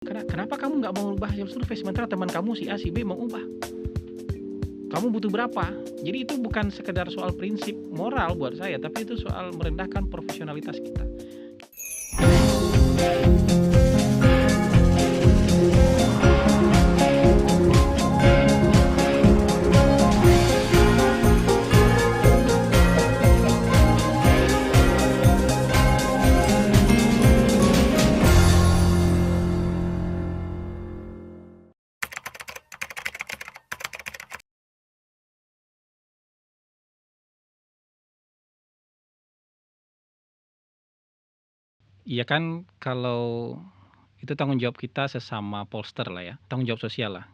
Kenapa kamu nggak mau ubah hasil survei sementara teman kamu si A, si B mau ubah? Kamu butuh berapa? Jadi itu bukan sekedar soal prinsip moral buat saya, tapi itu soal merendahkan profesionalitas kita. Iya kan, kalau itu tanggung jawab kita sesama pollster lah ya, tanggung jawab sosial lah.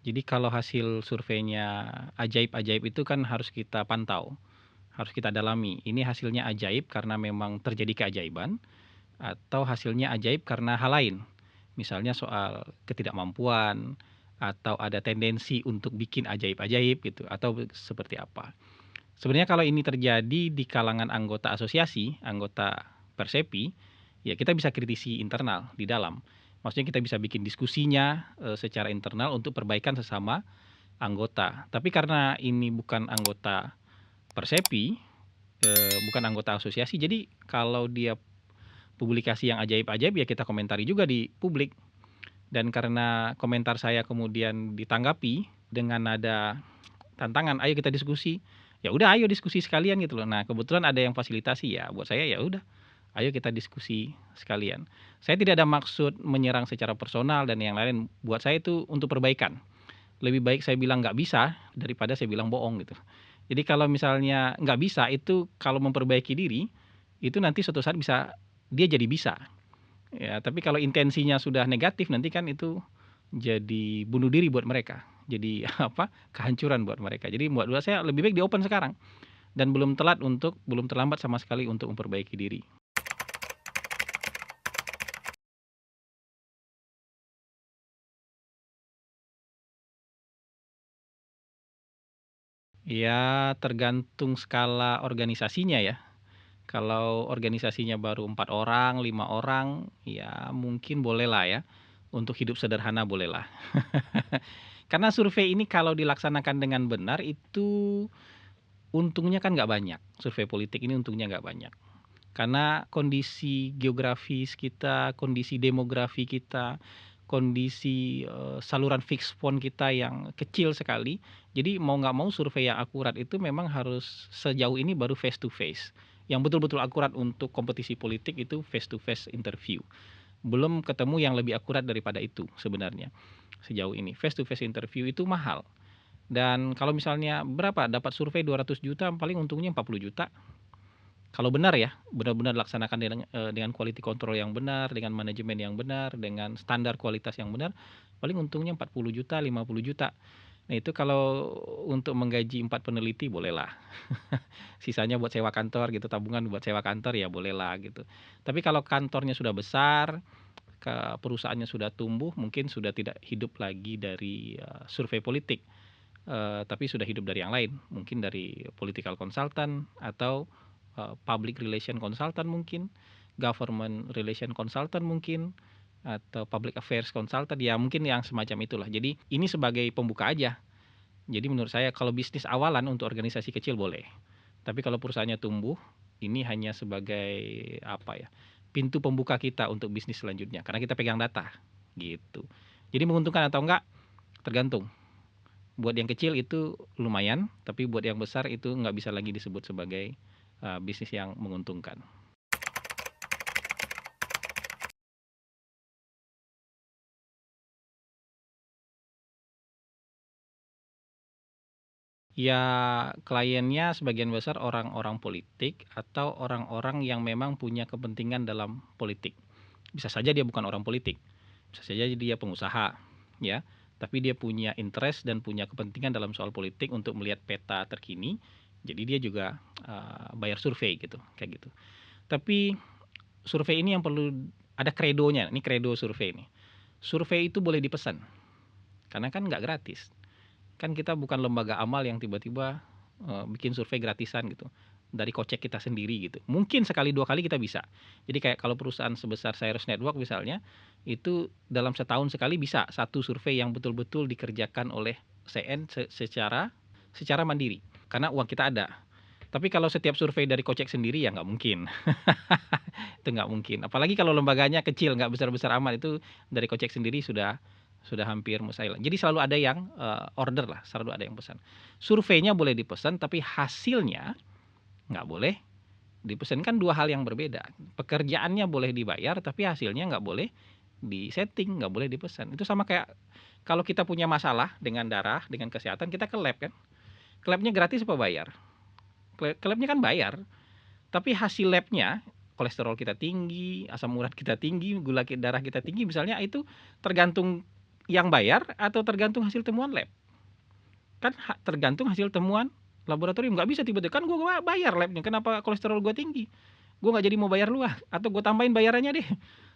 Jadi kalau hasil surveinya ajaib-ajaib itu kan harus kita pantau, harus kita dalami. Ini hasilnya ajaib karena memang terjadi keajaiban, atau hasilnya ajaib karena hal lain. Misalnya soal ketidakmampuan, atau ada tendensi untuk bikin ajaib-ajaib gitu, atau seperti apa. Sebenarnya kalau ini terjadi di kalangan anggota asosiasi, anggota Persepi, ya kita bisa kritisi internal di dalam. Maksudnya kita bisa bikin diskusinya secara internal untuk perbaikan sesama anggota. Tapi karena ini bukan anggota Persepi, bukan anggota asosiasi, jadi kalau dia publikasi yang ajaib-ajaib ya kita komentari juga di publik. Dan karena komentar saya kemudian ditanggapi dengan nada tantangan, ayo kita diskusi. Ya udah ayo diskusi sekalian gitu loh. Nah, kebetulan ada yang fasilitasi ya buat saya ya udah ayo kita diskusi sekalian. Saya tidak ada maksud menyerang secara personal dan yang lain. Buat saya itu untuk perbaikan. Lebih baik saya bilang nggak bisa daripada saya bilang bohong gitu. Jadi kalau misalnya nggak bisa itu kalau memperbaiki diri itu nanti suatu saat bisa dia jadi bisa. Ya, tapi kalau intensinya sudah negatif nanti kan itu jadi bunuh diri buat mereka. Jadi apa? Kehancuran buat mereka. Jadi buat saya lebih baik di open sekarang dan belum terlambat sama sekali untuk memperbaiki diri. Ya, tergantung skala organisasinya ya. Kalau organisasinya baru 4 orang, 5 orang, ya mungkin bolehlah ya. Untuk hidup sederhana bolehlah. Karena survei ini kalau dilaksanakan dengan benar itu untungnya kan nggak banyak. Survei politik ini untungnya nggak banyak. Karena kondisi geografis kita, kondisi demografi kita, kondisi saluran fixed phone kita yang kecil sekali. Jadi mau nggak mau survei yang akurat itu memang harus sejauh ini baru face to face. Yang betul-betul akurat untuk kompetisi politik itu face to face interview. Belum ketemu yang lebih akurat daripada itu sebenarnya sejauh ini. Face to face interview itu mahal. Dan kalau misalnya berapa dapat survei 200 juta paling untungnya 40 juta. Kalau benar ya, benar-benar dilaksanakan dengan quality control yang benar, dengan manajemen yang benar, dengan standar kualitas yang benar, paling untungnya 40 juta, 50 juta. Nah itu kalau untuk menggaji 4 peneliti bolehlah. Sisanya buat sewa kantor gitu, tabungan buat sewa kantor ya bolehlah gitu. Tapi kalau kantornya sudah besar, perusahaannya sudah tumbuh, mungkin sudah tidak hidup lagi dari survei politik. Tapi sudah hidup dari yang lain, mungkin dari political consultant atau public relation consultant mungkin, government relation consultant mungkin, atau public affairs consultant, ya mungkin yang semacam itulah. Jadi ini sebagai pembuka aja. Jadi menurut saya kalau bisnis awalan untuk organisasi kecil boleh. Tapi kalau perusahaannya tumbuh, ini hanya sebagai apa ya? Pintu pembuka kita untuk bisnis selanjutnya karena kita pegang data gitu. Jadi menguntungkan atau enggak tergantung. Buat yang kecil itu lumayan, tapi buat yang besar itu nggak bisa lagi disebut sebagai bisnis yang menguntungkan. Ya, kliennya sebagian besar orang-orang politik atau orang-orang yang memang punya kepentingan dalam politik. Bisa saja dia bukan orang politik, bisa saja dia pengusaha, ya, tapi dia punya interest dan punya kepentingan dalam soal politik untuk melihat peta terkini. Jadi dia juga bayar survei gitu, kayak gitu. Tapi survei ini yang perlu ada kredonya. Ini kredo survei ini. Survei itu boleh dipesan, karena kan nggak gratis. Kan kita bukan lembaga amal yang tiba-tiba bikin survei gratisan gitu. dari kocek kita sendiri gitu. Mungkin sekali 2 kali kita bisa. Jadi kayak kalau perusahaan sebesar Cyrus Network misalnya, itu dalam setahun sekali bisa satu survei yang betul-betul dikerjakan oleh CN secara mandiri, karena uang kita ada. Tapi kalau setiap survei dari kocek sendiri ya nggak mungkin. Itu nggak mungkin. Apalagi kalau lembaganya kecil, nggak besar-besar amat, itu dari kocek sendiri sudah hampir mustahil. Jadi selalu ada yang order lah, selalu ada yang pesan. Surveinya boleh dipesan, tapi hasilnya nggak boleh dipesan. Kan dua hal yang berbeda. Pekerjaannya boleh dibayar, tapi hasilnya nggak boleh disetting, nggak boleh dipesan. Itu sama kayak kalau kita punya masalah dengan darah, dengan kesehatan, kita ke lab kan. Ke labnya gratis apa bayar? Ke labnya kan bayar. Tapi hasil labnya, kolesterol kita tinggi, asam urat kita tinggi, gula darah kita tinggi misalnya, itu tergantung yang bayar atau tergantung hasil temuan lab? Kan tergantung hasil temuan laboratorium. Nggak bisa tiba-tiba, kan gue bayar labnya, kenapa kolesterol gue tinggi? Gue nggak jadi mau bayar lu atau gue tambahin bayarannya deh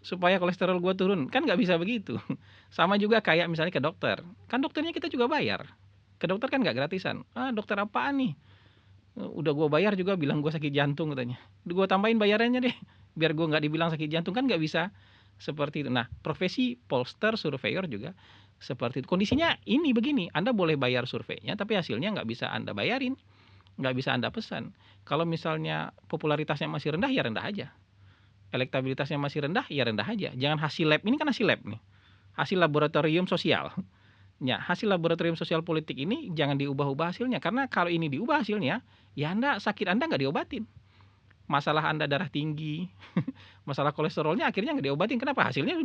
supaya kolesterol gue turun. Kan nggak bisa begitu. Sama juga kayak misalnya ke dokter. Kan dokternya kita juga bayar. Ke dokter kan nggak gratisan. Dokter apaan nih? Udah gue bayar juga bilang gue sakit jantung katanya. Gue tambahin bayarannya deh biar gue nggak dibilang sakit jantung. Kan nggak bisa seperti itu. Nah, profesi pollster, surveyor juga seperti itu. Kondisinya ini begini, Anda boleh bayar surveinya, tapi hasilnya nggak bisa Anda bayarin, nggak bisa Anda pesan. Kalau misalnya popularitasnya masih rendah, ya rendah aja. Elektabilitasnya masih rendah, ya rendah aja. Jangan hasil lab, ini kan hasil lab nih, hasil laboratorium sosial. Ya, hasil laboratorium sosial politik ini jangan diubah-ubah hasilnya, karena kalau ini diubah hasilnya, ya Anda sakit Anda nggak diobatin. Masalah Anda darah tinggi, masalah kolesterolnya akhirnya nggak diobatin. Kenapa? Hasilnya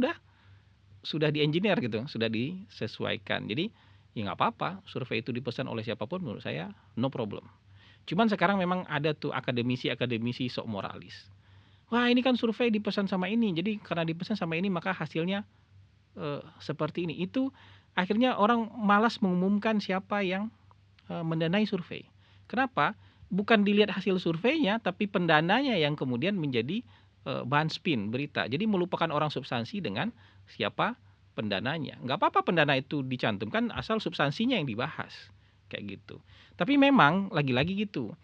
sudah di-engineer gitu, sudah disesuaikan. Jadi ya nggak apa-apa, survei itu dipesan oleh siapapun, menurut saya no problem. Cuman sekarang memang ada tuh akademisi sok moralis. Wah, ini kan survei dipesan sama ini, jadi karena dipesan sama ini maka hasilnya seperti ini. Itu akhirnya orang malas mengumumkan siapa yang mendanai survei. Kenapa? Bukan dilihat hasil surveinya, tapi pendananya yang kemudian menjadi bahan spin berita. Jadi melupakan orang substansi dengan siapa pendananya. Nggak apa-apa pendana itu dicantumkan asal substansinya yang dibahas. Kayak gitu. Tapi memang lagi-lagi gitu.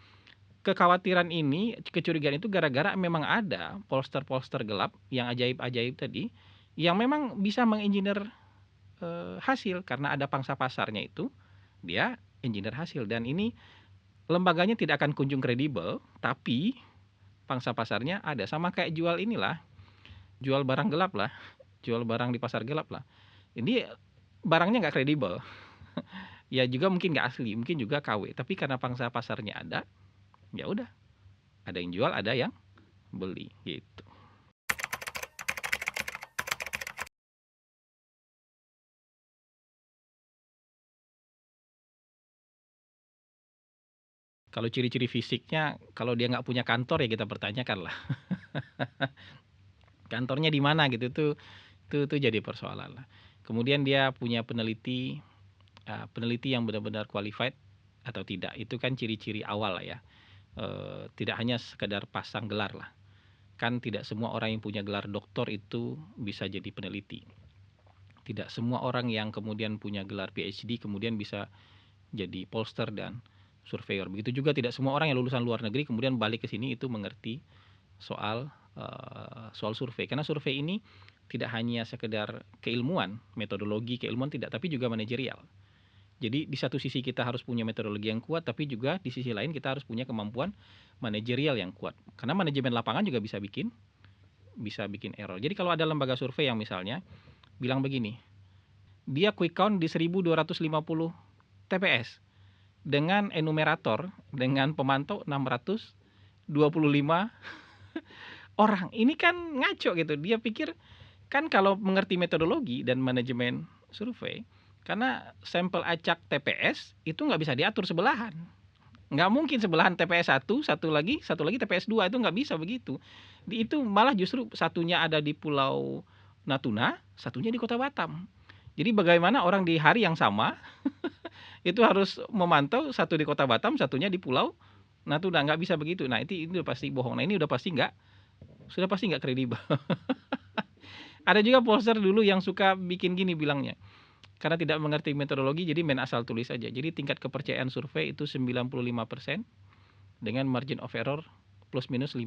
Kekhawatiran ini, kecurigaan itu gara-gara memang ada pollster-pollster gelap yang ajaib-ajaib tadi, yang memang bisa mengengineer hasil karena ada pangsa pasarnya itu, dia engineer hasil. Dan ini lembaganya tidak akan kunjung kredibel, tapi pangsa pasarnya ada. Sama kayak jual inilah, jual barang gelap lah, jual barang di pasar gelap lah. Ini barangnya nggak kredibel. Ya juga mungkin nggak asli, mungkin juga KW. Tapi karena pangsa pasarnya ada, ya udah, ada yang jual, ada yang beli gitu. Kalau ciri-ciri fisiknya, kalau dia nggak punya kantor ya kita pertanyakan lah. Kantornya di mana gitu, tuh jadi persoalan lah. Kemudian dia punya peneliti yang benar-benar qualified atau tidak, itu kan ciri-ciri awal lah ya. Tidak hanya sekedar pasang gelar lah. Kan tidak semua orang yang punya gelar doktor itu bisa jadi peneliti. Tidak semua orang yang kemudian punya gelar PhD kemudian bisa jadi pollster dan surveyor. Begitu juga tidak semua orang yang lulusan luar negeri kemudian balik ke sini itu mengerti soal survei. Karena survei ini tidak hanya sekedar keilmuan, metodologi keilmuan tidak, tapi juga manajerial. Jadi di satu sisi kita harus punya metodologi yang kuat, tapi juga di sisi lain kita harus punya kemampuan manajerial yang kuat. Karena manajemen lapangan juga bisa bikin error. Jadi kalau ada lembaga survei yang misalnya bilang begini, dia quick count di 1250 TPS dengan enumerator, dengan pemantau 625 orang. Ini kan ngaco gitu. Dia pikir kan kalau mengerti metodologi dan manajemen survei, karena sampel acak TPS itu nggak bisa diatur sebelahan. Nggak mungkin sebelahan TPS 1, satu lagi TPS 2, itu nggak bisa begitu. Itu malah justru satunya ada di Pulau Natuna, satunya di Kota Batam. Jadi bagaimana orang di hari yang sama itu harus memantau, satu di Kota Batam, satunya di Pulau Natuna, nggak bisa begitu. Nah itu udah pasti bohong. Nah ini sudah pasti nggak kredibel. Ada juga pollster dulu yang suka bikin gini bilangnya, karena tidak mengerti metodologi jadi main asal tulis aja. Jadi tingkat kepercayaan survei itu 95%, dengan margin of error plus minus 5%.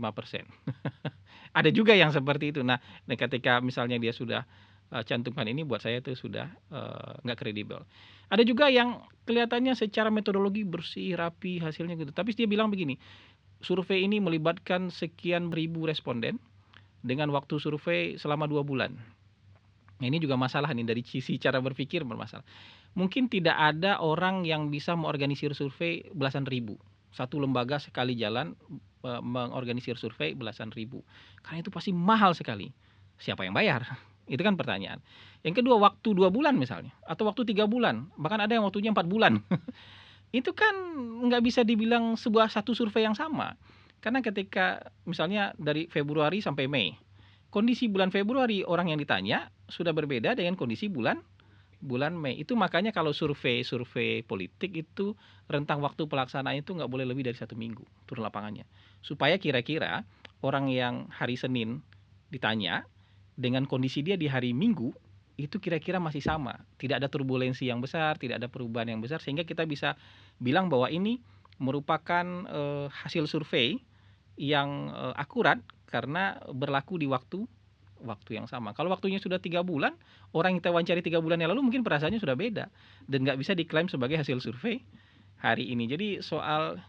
Ada juga yang seperti itu. Nah, ketika misalnya dia sudah cantumkan ini, buat saya itu sudah nggak kredibel. Ada juga yang kelihatannya secara metodologi bersih, rapi hasilnya gitu. Tapi dia bilang begini, survei ini melibatkan sekian ribu responden dengan waktu survei selama 2 bulan. Nah, ini juga masalah nih, dari sisi cara berpikir bermasalah. Mungkin tidak ada orang yang bisa mengorganisir survei belasan ribu. Satu lembaga sekali jalan mengorganisir survei belasan ribu. Karena itu pasti mahal sekali. Siapa yang bayar? Itu kan pertanyaan. Yang kedua, waktu 2 bulan misalnya, atau waktu 3 bulan, bahkan ada yang waktunya 4 bulan. Itu kan nggak bisa dibilang satu survei yang sama. Karena ketika misalnya dari Februari sampai Mei, kondisi bulan Februari orang yang ditanya sudah berbeda dengan kondisi bulan Mei. Itu makanya kalau survei politik itu rentang waktu pelaksanaan itu nggak boleh lebih dari 1 minggu turun lapangannya, supaya kira-kira orang yang hari Senin ditanya dengan kondisi dia di hari Minggu itu kira-kira masih sama, tidak ada turbulensi yang besar, tidak ada perubahan yang besar, sehingga kita bisa bilang bahwa ini merupakan hasil survei yang akurat karena berlaku di waktu yang sama. Kalau waktunya sudah 3 bulan, orang yang kita wawancari 3 bulan yang lalu mungkin perasaannya sudah beda dan nggak bisa diklaim sebagai hasil survei hari ini. Jadi soal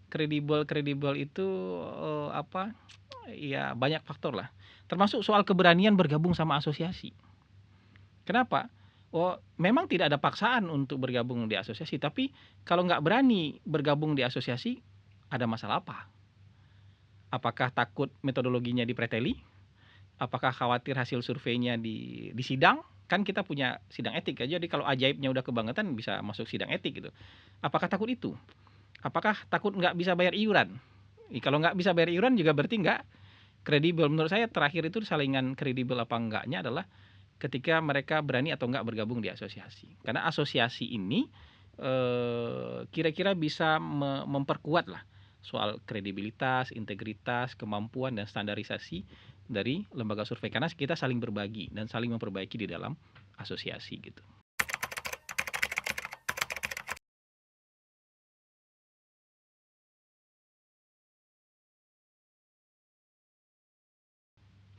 kredibel itu ya banyak faktor lah. Termasuk soal keberanian bergabung sama asosiasi. Kenapa? Oh, memang tidak ada paksaan untuk bergabung di asosiasi, tapi kalau nggak berani bergabung di asosiasi, ada masalah apa? Apakah takut metodologinya dipreteli? Apakah khawatir hasil surveinya di sidang? Kan kita punya sidang etik aja, jadi kalau ajaibnya udah kebangetan bisa masuk sidang etik gitu. Apakah takut itu? Apakah takut nggak bisa bayar iuran? Kalau nggak bisa bayar iuran juga berarti nggak kredibel. Menurut saya terakhir itu salingan kredibel apa enggaknya adalah ketika mereka berani atau enggak bergabung di asosiasi. Karena asosiasi ini kira-kira bisa memperkuat lah soal kredibilitas, integritas, kemampuan, dan standarisasi dari lembaga survei. Karena kita saling berbagi dan saling memperbaiki di dalam asosiasi gitu.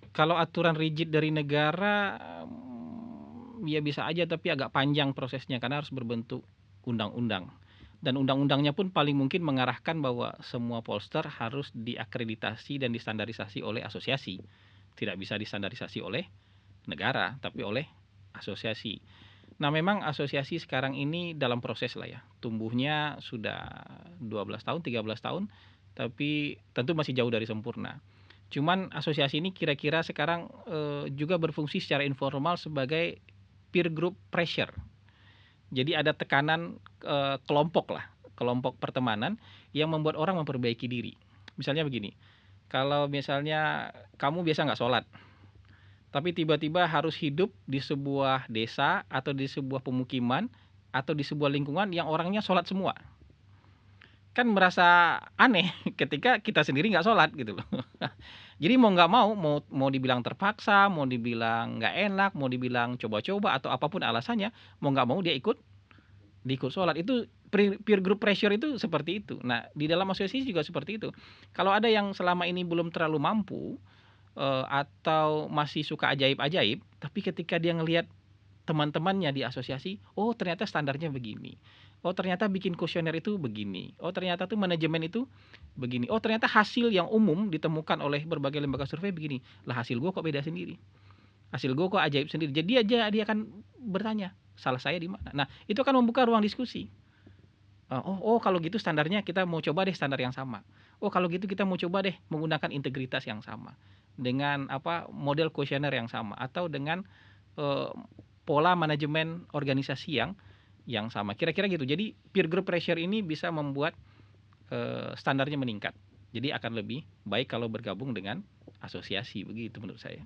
Kalau aturan rigid dari negara, ya bisa aja, tapi agak panjang prosesnya karena harus berbentuk undang-undang. Dan undang-undangnya pun paling mungkin mengarahkan bahwa semua pollster harus diakreditasi dan distandarisasi oleh asosiasi. Tidak bisa distandarisasi oleh negara, tapi oleh asosiasi. Nah, memang asosiasi sekarang ini dalam proses lah ya. Tumbuhnya sudah 12 tahun, 13 tahun, tapi tentu masih jauh dari sempurna. Cuman asosiasi ini kira-kira sekarang juga berfungsi secara informal sebagai peer group pressure. Jadi ada tekanan kelompok lah, kelompok pertemanan yang membuat orang memperbaiki diri. Misalnya begini, kalau misalnya kamu biasa nggak sholat, tapi tiba-tiba harus hidup di sebuah desa atau di sebuah pemukiman atau di sebuah lingkungan yang orangnya sholat semua, kan merasa aneh ketika kita sendiri nggak sholat gitu loh. Jadi mau nggak mau dibilang terpaksa, mau dibilang nggak enak, mau dibilang coba-coba atau apapun alasannya, mau nggak mau dia ikut sholat. Itu peer group pressure itu seperti itu. Nah, di dalam asosiasi juga seperti itu. Kalau ada yang selama ini belum terlalu mampu atau masih suka ajaib-ajaib, tapi ketika dia ngelihat teman-temannya di asosiasi, oh ternyata standarnya begini. Oh ternyata bikin kuesioner itu begini. Oh ternyata tuh manajemen itu begini. Oh ternyata hasil yang umum ditemukan oleh berbagai lembaga survei begini. Lah hasil gue kok beda sendiri. Hasil gue kok ajaib sendiri. Jadi dia akan bertanya, salah saya di mana? Nah, itu kan membuka ruang diskusi. Kalau gitu standarnya kita mau coba deh standar yang sama. Oh kalau gitu kita mau coba deh menggunakan integritas yang sama. Dengan model kuesioner yang sama atau dengan pola manajemen organisasi yang sama. Kira-kira gitu. Jadi peer group pressure ini bisa membuat standarnya meningkat. Jadi akan lebih baik kalau bergabung dengan asosiasi, begitu menurut saya.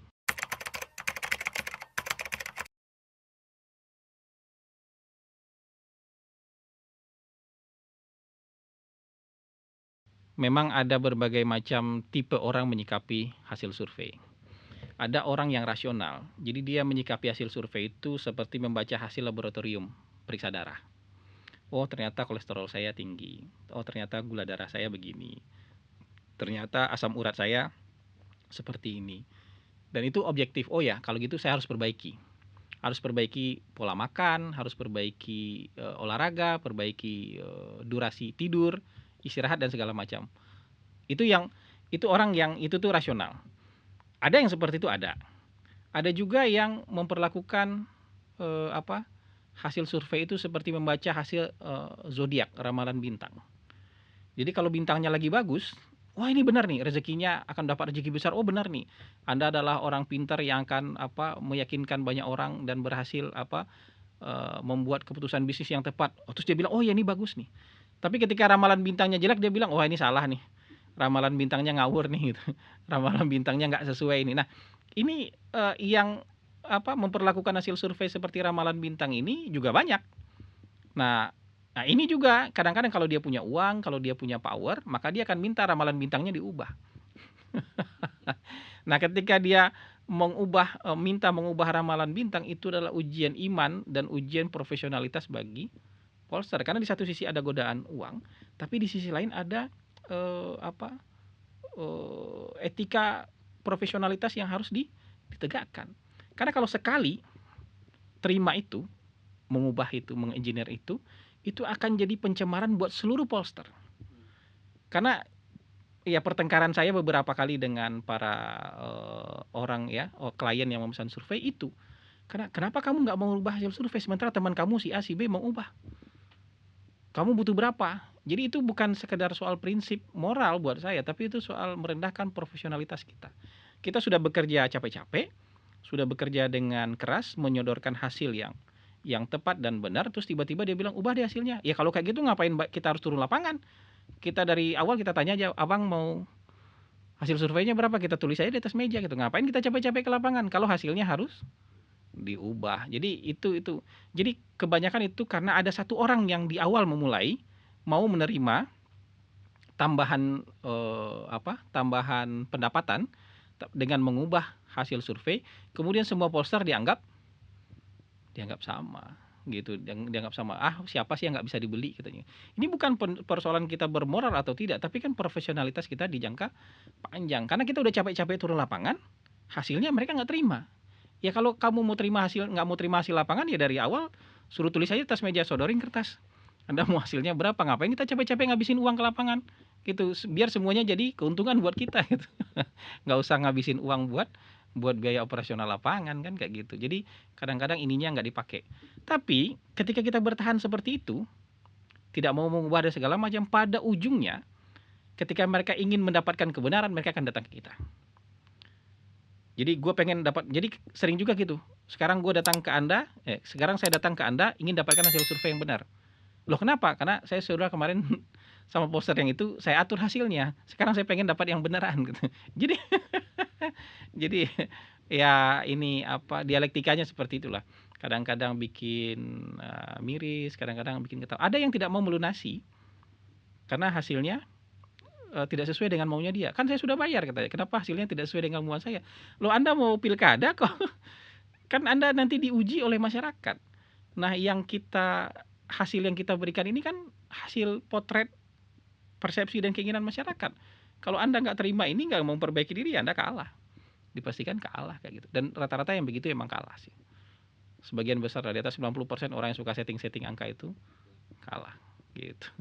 Memang ada berbagai macam tipe orang menyikapi hasil survei. Ada orang yang rasional, jadi dia menyikapi hasil survei itu seperti membaca hasil laboratorium periksa darah. Oh ternyata kolesterol saya tinggi, oh ternyata gula darah saya begini, ternyata asam urat saya seperti ini. Dan itu objektif, oh ya kalau gitu saya harus perbaiki. Harus perbaiki pola makan, harus perbaiki olahraga, perbaiki durasi tidur, istirahat dan segala macam. Itu orang yang itu tuh rasional. Ada yang seperti itu ada. Ada juga yang memperlakukan apa? Hasil survei itu seperti membaca hasil zodiak, ramalan bintang. Jadi kalau bintangnya lagi bagus, wah ini benar nih rezekinya akan dapat rezeki besar. Oh benar nih, Anda adalah orang pintar yang akan meyakinkan banyak orang dan berhasil membuat keputusan bisnis yang tepat. Oh, terus dia bilang, oh ya ini bagus nih. Tapi ketika ramalan bintangnya jelek dia bilang, wah ini salah nih. Ramalan bintangnya ngawur nih gitu. Ramalan bintangnya nggak sesuai ini. Nah, ini yang memperlakukan hasil survei seperti ramalan bintang ini juga banyak. Nah, ini juga kadang-kadang kalau dia punya uang, kalau dia punya power, maka dia akan minta ramalan bintangnya diubah. Nah, ketika dia minta mengubah ramalan bintang, itu adalah ujian iman dan ujian profesionalitas bagi polster. Karena di satu sisi ada godaan uang, tapi di sisi lain ada etika profesionalitas yang harus ditegakkan. Karena kalau sekali terima itu, mengubah itu, mengengineer itu akan jadi pencemaran buat seluruh polster. Karena ya pertengkaran saya beberapa kali dengan para orang ya, klien yang memesan survei itu. Karena kenapa kamu nggak mau ubah hasil survei sementara teman kamu si A si B mau ubah? Kamu butuh berapa? Jadi itu bukan sekedar soal prinsip moral buat saya, tapi itu soal merendahkan profesionalitas kita. Kita sudah bekerja capek-capek, sudah bekerja dengan keras, menyodorkan hasil yang tepat dan benar, terus tiba-tiba dia bilang ubah deh hasilnya. Ya kalau kayak gitu ngapain kita harus turun lapangan? Kita dari awal kita tanya aja, abang mau hasil surveinya berapa, kita tulis aja di atas meja gitu. Ngapain kita capek-capek ke lapangan kalau hasilnya harus diubah. Jadi itu. Jadi kebanyakan itu karena ada satu orang yang di awal memulai mau menerima tambahan tambahan pendapatan dengan mengubah hasil survei, kemudian semua polster dianggap sama gitu, dianggap sama, siapa sih yang nggak bisa dibeli katanya. Ini bukan persoalan kita bermoral atau tidak, tapi kan profesionalitas kita di jangka panjang. Karena kita udah capek-capek turun lapangan, hasilnya mereka nggak terima. Ya kalau kamu mau terima nggak mau terima hasil lapangan, ya dari awal suruh tulis aja atas meja, sodorin kertas. Anda mau hasilnya berapa? Ngapain kita capek-capek ngabisin uang ke lapangan? Gitu, biar semuanya jadi keuntungan buat kita gitu. Nggak usah ngabisin uang buat biaya operasional lapangan kan kayak gitu. Jadi kadang-kadang ininya nggak dipakai. Tapi ketika kita bertahan seperti itu, tidak mau mengubah dan segala macam, pada ujungnya ketika mereka ingin mendapatkan kebenaran, mereka akan datang ke kita. Jadi gue pengen dapat, jadi sering juga gitu. Sekarang saya datang ke Anda ingin dapatkan hasil survei yang benar. Loh kenapa? Karena saya sudah kemarin sama poster yang itu saya atur hasilnya. Sekarang saya pengen dapat yang beneran gitu. Jadi jadi ya ini dialektikanya seperti itulah. Kadang-kadang bikin miris, kadang-kadang bikin ketawa. Ada yang tidak mau melunasi karena hasilnya tidak sesuai dengan maunya dia. Kan saya sudah bayar katanya. Kenapa hasilnya tidak sesuai dengan mauan saya? Loh Anda mau pilkada kok? Kan Anda nanti diuji oleh masyarakat. Nah, hasil yang kita berikan ini kan hasil potret persepsi dan keinginan masyarakat. Kalau Anda nggak terima ini, nggak mau memperbaiki diri, Anda kalah. Dipastikan kalah kayak gitu. Dan rata-rata yang begitu emang kalah sih. Sebagian besar, di atas 90% orang yang suka setting-setting angka itu kalah gitu.